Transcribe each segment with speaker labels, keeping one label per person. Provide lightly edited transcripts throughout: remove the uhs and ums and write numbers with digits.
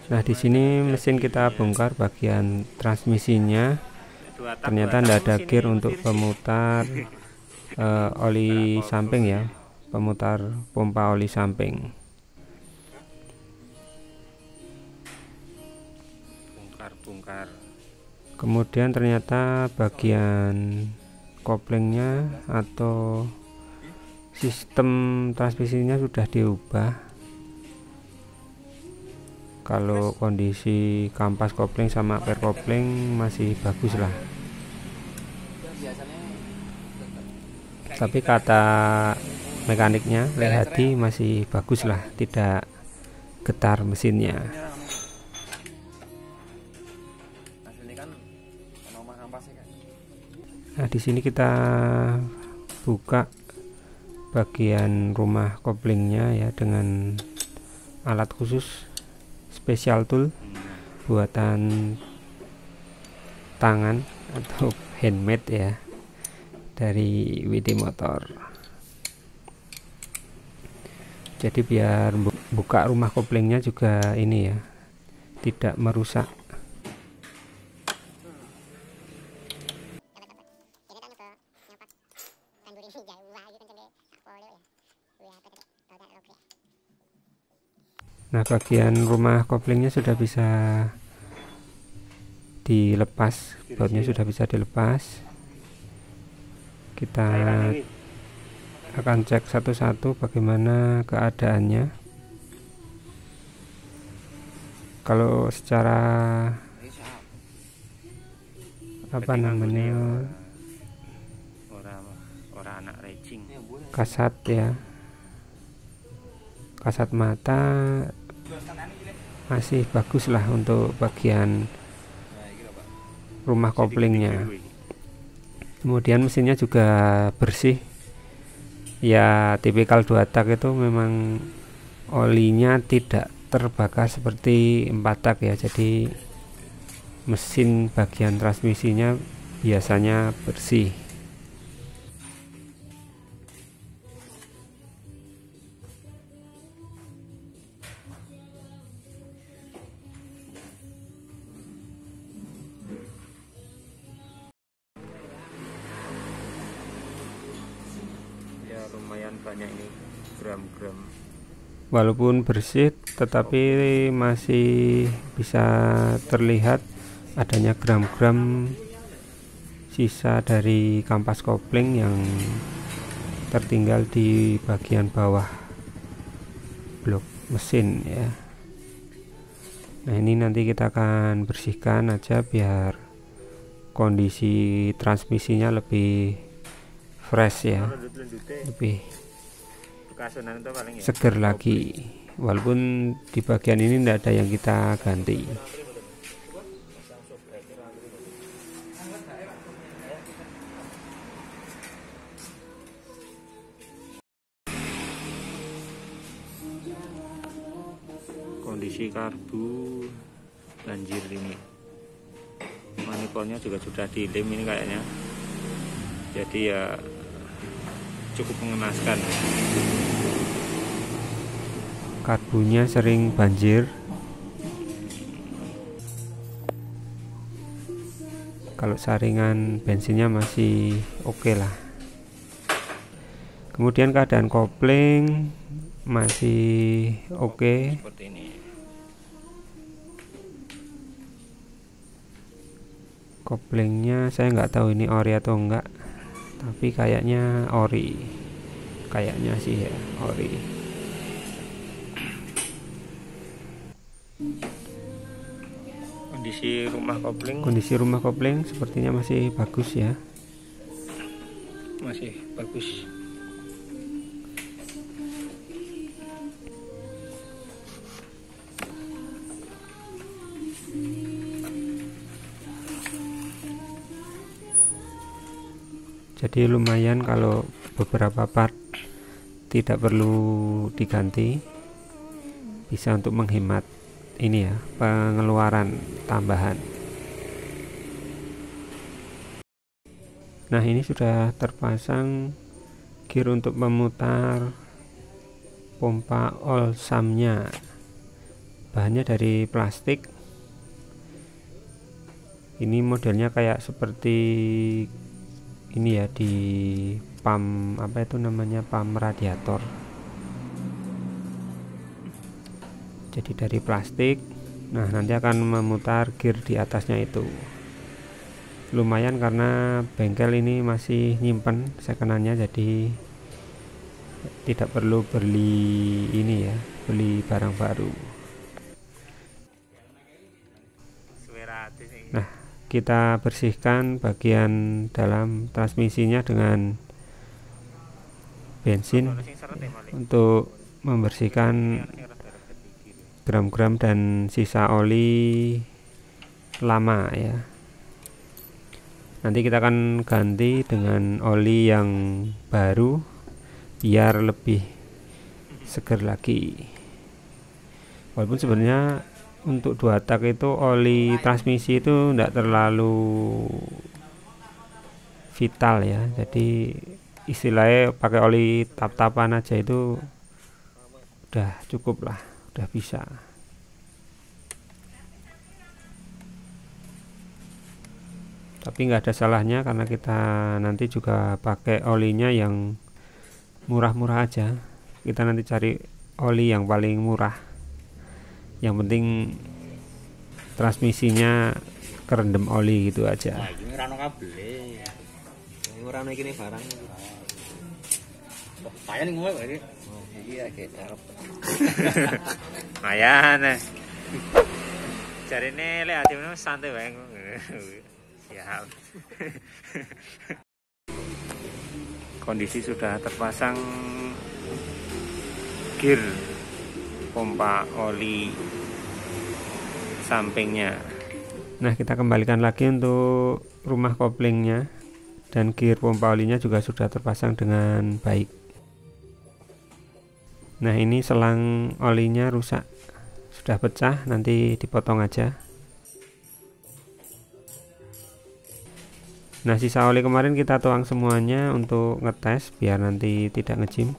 Speaker 1: Nah, di sini mesin kita bongkar bagian transmisinya. Ternyata tidak ada gear untuk pemutar oli samping ya, pemutar pompa oli samping. Bongkar. Kemudian ternyata bagian koplingnya atau sistem transmisinya sudah diubah. Kalau kondisi kampas kopling sama per kopling masih bagus lah, tapi kata mekaniknya Lehadi masih bagus lah, tidak getar mesinnya. Nah, di sini kita buka bagian rumah koplingnya ya dengan alat khusus special tool buatan tangan atau handmade ya, dari WD Motor. Jadi biar buka rumah koplingnya juga ini ya, tidak merusak. Nah, bagian rumah koplingnya sudah bisa dilepas, bautnya sudah bisa dilepas. Kita akan cek satu-satu bagaimana keadaannya. Kalau secara apa namanya, kasat ya, kasat mata masih bagus lah untuk bagian rumah koplingnya. Kemudian mesinnya juga bersih ya, tipikal 2 tak itu memang olinya tidak terbakar seperti 4 tak ya, jadi mesin bagian transmisinya biasanya bersih. Lumayan banyak ini, gram-gram. Walaupun bersih tetapi masih bisa terlihat adanya gram-gram sisa dari kampas kopling yang tertinggal di bagian bawah blok mesin ya. Nah, ini nanti kita akan bersihkan aja biar kondisi transmisinya lebih fresh ya, lebih seger lagi. Walaupun di bagian ini tidak ada yang kita ganti. Kondisi karbu banjir ini, manifolnya juga sudah dilem ini kayaknya, jadi ya cukup mengenaskan. Karbunya sering banjir. Kalau saringan bensinnya masih oke lah. Kemudian keadaan kopling masih oke. Seperti ini. Koplingnya saya nggak tahu ini ori atau enggak, tapi kayaknya ori, kayaknya sih ya ori. Kondisi rumah kopling sepertinya masih bagus ya, masih bagus. Jadi lumayan kalau beberapa part tidak perlu diganti, bisa untuk menghemat ini ya, pengeluaran tambahan. Nah, ini sudah terpasang gear untuk memutar pompa all sumnya bahannya dari plastik. Ini modelnya kayak seperti ini ya, di pam apa itu namanya, pam radiator. Jadi dari plastik. Nah, nanti akan memutar gear di atasnya itu. Lumayan karena bengkel ini masih nyimpen sekenannya, jadi tidak perlu beli ini ya, beli barang baru. Nah, kita bersihkan bagian dalam transmisinya dengan bensin untuk membersihkan gram-gram dan sisa oli lama ya. Nanti kita akan ganti dengan oli yang baru biar lebih seger lagi. Walaupun sebenarnya untuk 2 tak itu oli transmisi itu tidak terlalu vital ya. Jadi istilahnya pakai oli tap-tapan aja itu udah cukup lah, udah bisa. Tapi nggak ada salahnya karena kita nanti juga pakai olinya yang murah-murah aja. Kita nanti cari oli yang paling murah. Yang penting transmisinya kerendam oli gitu aja.
Speaker 2: Nah, ini rano kabel. Ini rano iki barang. Payah ning ngono iki. Oh, iki agak arep.
Speaker 3: Mayan. Jarine lek atine santai wae. Siap. Kondisi sudah terpasang gear pompa oli sampingnya. Nah, kita kembalikan lagi untuk rumah koplingnya, dan gear pompa olinya juga sudah terpasang dengan baik. Nah, ini selang olinya rusak, sudah pecah, nanti dipotong aja. Nah, sisa oli kemarin kita tuang semuanya untuk ngetes biar nanti tidak ngejim.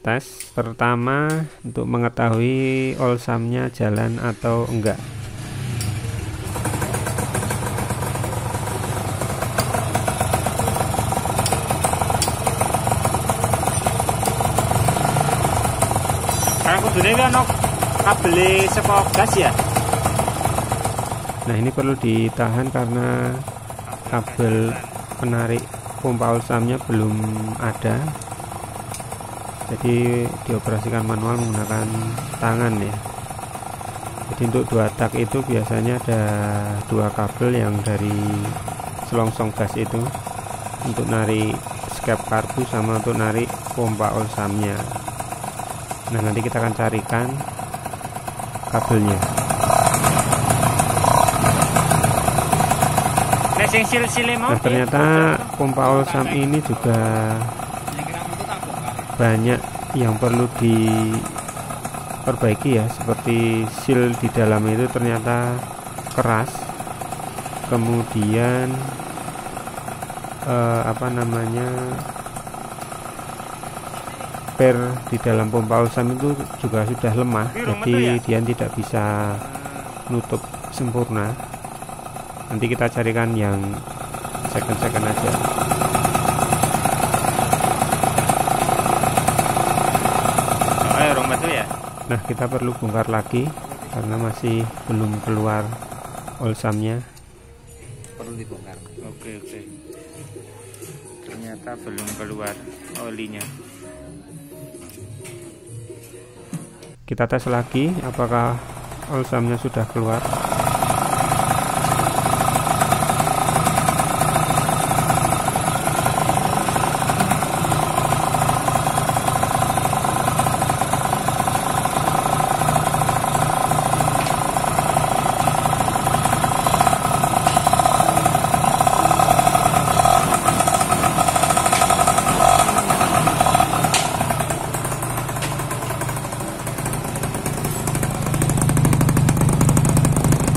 Speaker 3: Tes pertama untuk mengetahui olsamnya jalan atau enggak. Karena kudune iki ana kabel saka gas ya.
Speaker 1: Nah, ini perlu ditahan karena kabel penarik pompa olsamnya belum ada. Jadi dioperasikan manual menggunakan tangan ya. Jadi untuk 2 tak itu biasanya ada 2 kabel yang dari selongsong gas itu untuk narik skep karbu sama untuk narik pompa olsamnya. Nah, nanti kita akan carikan kabelnya. Nah, ternyata pompa olsam ini juga banyak yang perlu diperbaiki ya, seperti seal di dalam itu ternyata keras, kemudian per di dalam pompa olsam itu juga sudah lemah, jadi dia tidak bisa nutup sempurna. Nanti kita carikan yang second aja. Nah, kita perlu bongkar lagi karena masih belum keluar olsamnya.
Speaker 2: Perlu dibongkar.
Speaker 3: Oke. Ternyata belum keluar olinya.
Speaker 1: Kita tes lagi apakah olsamnya sudah keluar.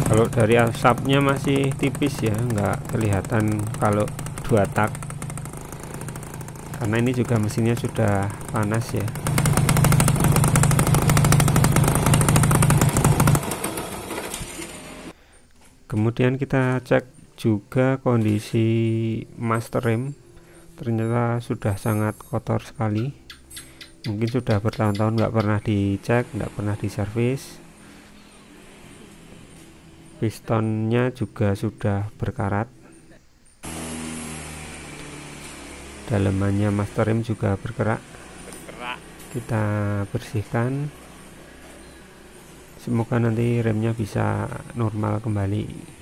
Speaker 1: Kalau dari asapnya masih tipis ya, nggak kelihatan kalau 2 tak, karena ini juga mesinnya sudah panas ya. kemudian kita cek juga kondisi master rem. Ternyata sudah sangat kotor sekali, mungkin sudah bertahun-tahun nggak pernah dicek, nggak pernah diservis. Pistonnya juga sudah berkarat, dalemannya master rem juga berkerak. Kita bersihkan, semoga nanti remnya bisa normal kembali.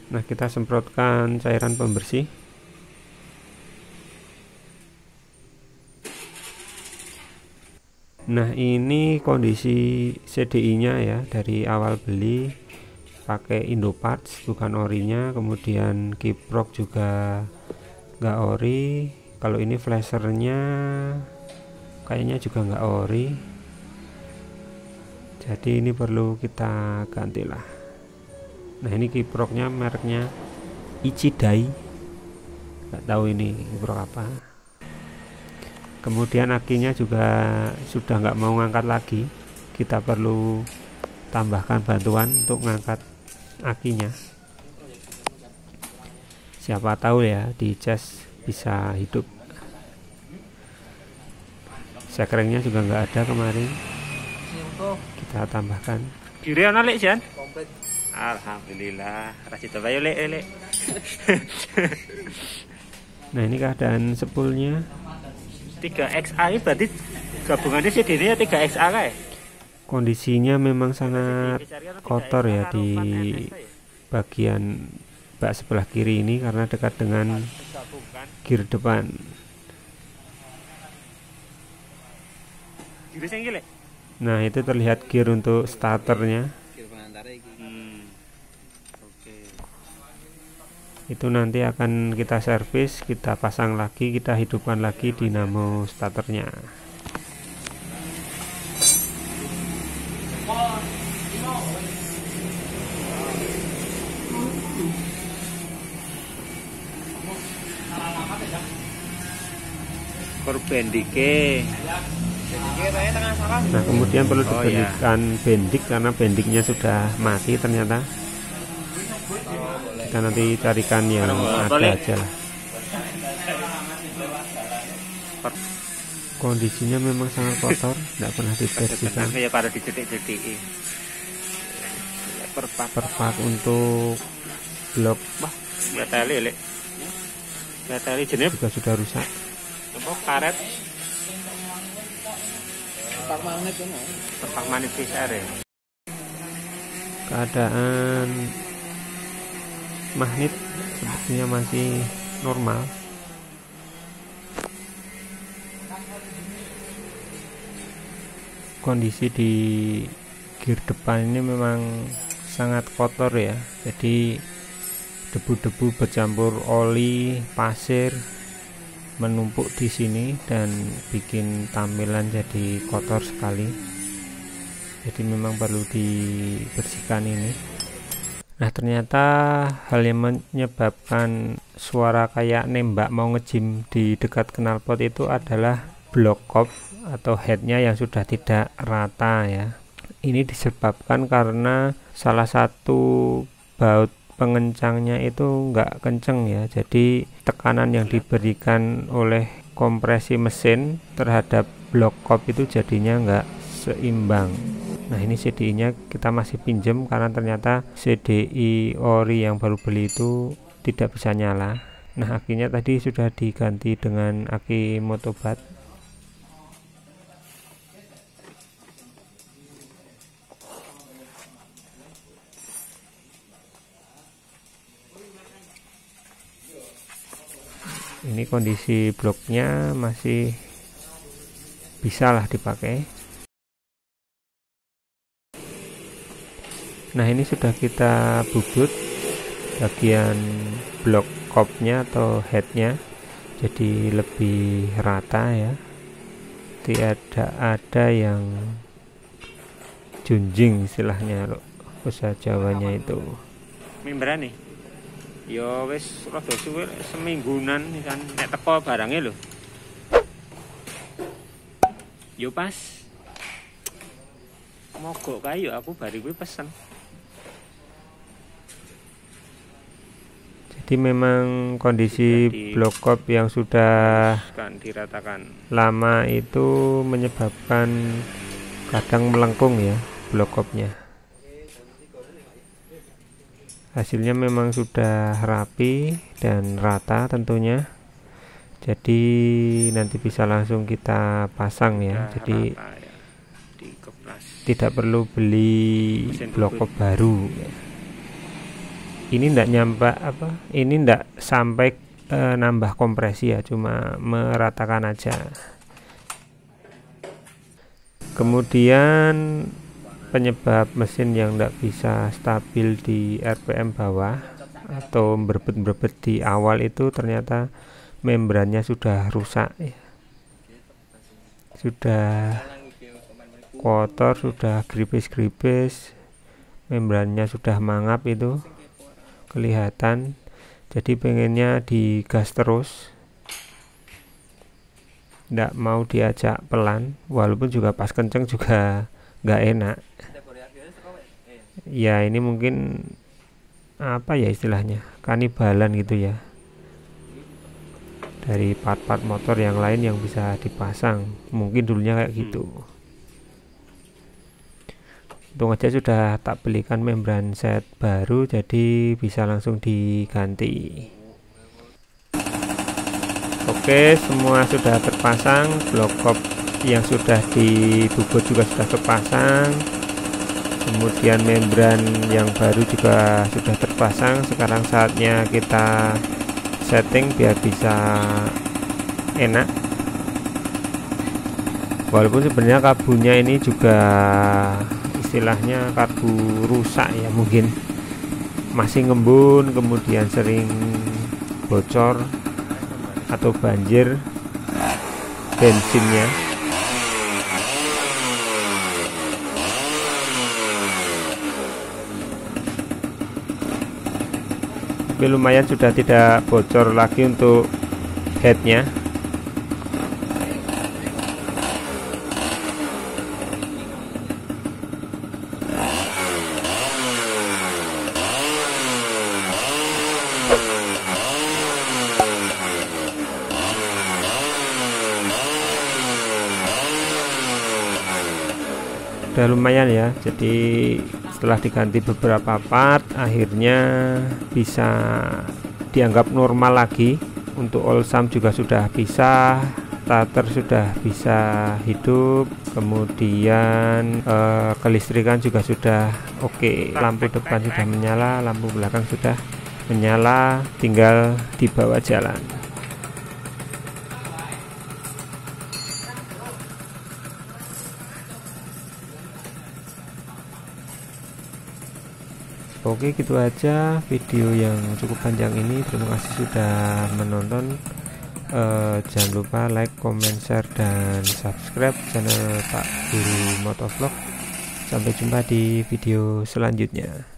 Speaker 1: Nah, kita semprotkan cairan pembersih. Nah, ini kondisi CDI-nya ya, dari awal beli pakai Indoparts bukan orinya, kemudian kiprok juga nggak ori. Kalau ini flashernya kayaknya juga nggak ori, jadi ini perlu kita gantilah. Nah, ini kiproknya mereknya Ichidai, nggak tahu ini kiprok apa. Kemudian akinya juga sudah nggak mau ngangkat lagi, kita perlu tambahkan bantuan untuk ngangkat akinya. Siapa tahu ya di cas bisa hidup. Sekrengnya juga nggak ada kemarin, kita tambahkan.
Speaker 3: Kiri ana lek Jan? Alhamdulillah, rasi coba yuk lek.
Speaker 1: Nah, ini keadaan sepulnya.
Speaker 3: 3XA ini berarti gabungannya CD-nya 3XA kayak?
Speaker 1: Kondisinya memang sangat kotor ya di bagian bak sebelah kiri ini karena dekat dengan gear depan. Nah, itu terlihat gear untuk starternya. Itu nanti akan kita servis, kita pasang lagi, kita hidupkan lagi dinamo starternya.
Speaker 3: Bendike.
Speaker 1: Nah, kemudian perlu diberikan bendik karena bendiknya sudah mati ternyata. Kita nanti carikan yang ada aja lah. Kondisinya memang sangat kotor, tidak pernah dibersihkan. Perpak untuk blok juga sudah rusak.
Speaker 3: Karet
Speaker 2: Perpak manis PCR ya.
Speaker 1: Keadaan magnet sepertinya masih normal. Kondisi di gear depan ini memang sangat kotor ya, jadi debu-debu bercampur oli, pasir menumpuk di sini dan bikin tampilan jadi kotor sekali. Jadi memang perlu dibersihkan ini. Nah, ternyata hal yang menyebabkan suara kayak nembak mau ngejim di dekat knalpot itu adalah block kop atau headnya yang sudah tidak rata ya. Ini disebabkan karena salah satu baut pengencangnya itu nggak kenceng ya, jadi tekanan yang diberikan oleh kompresi mesin terhadap block kop itu jadinya nggak seimbang. Nah, ini CDI-nya kita masih pinjem karena ternyata CDI ori yang baru beli itu tidak bisa nyala. Nah, akinya tadi sudah diganti dengan aki motobat. Ini kondisi bloknya masih bisa lah dipakai. Nah, ini sudah kita bubut bagian blok kopnya atau headnya jadi lebih rata ya, tidak ada yang junjing istilahnya loh, bahasa Jawanya itu.
Speaker 3: membran nih Ya wis rada suwe seminggunan kan nek teko barangnya lho. Yo pas. Mogok kae yo aku bari kuwi pesen. Jadi memang kondisi blokop yang sudah diratakan lama itu menyebabkan kadang melengkung ya blokopnya. Hasilnya memang sudah rapi dan rata tentunya. Jadi nanti bisa langsung kita pasang ya. Jadi tidak perlu beli blokop baru ya. Ini ndak nyampe apa? Ini ndak sampai nambah kompresi ya, cuma meratakan aja. Kemudian penyebab mesin yang ndak bisa stabil di RPM bawah atau berbet-berbet di awal itu ternyata membrannya sudah rusak ya. Sudah kotor, sudah gripis-gripis, membrannya sudah mangap itu kelihatan. Jadi pengennya digas terus, ndak mau diajak pelan, walaupun juga pas kenceng juga nggak enak ya. Ini mungkin apa ya istilahnya, kanibalan gitu ya dari part-part motor yang lain yang bisa dipasang, mungkin dulunya kayak gitu. Untung aja sudah tak belikan membran set baru, jadi bisa langsung diganti. Oke, semua sudah terpasang, blokop yang sudah dibubut juga sudah terpasang, kemudian membran yang baru juga sudah terpasang. Sekarang saatnya kita setting biar bisa enak. Walaupun sebenarnya karbunya ini juga istilahnya karbu rusak ya, mungkin masih ngembun, kemudian sering bocor atau banjir bensinnya. Tapi lumayan sudah tidak bocor lagi untuk headnya. Udah lumayan ya. Jadi setelah diganti beberapa part, akhirnya bisa dianggap normal lagi. Untuk all sum juga sudah bisa, starter sudah bisa hidup, kemudian kelistrikan juga sudah oke. Lampu depan sudah menyala, lampu belakang sudah menyala, tinggal dibawa jalan. Oke, gitu aja video yang cukup panjang ini. Terima kasih sudah menonton. Jangan lupa like, comment, share, dan subscribe channel Pak Guru Motovlog. Sampai jumpa di video selanjutnya.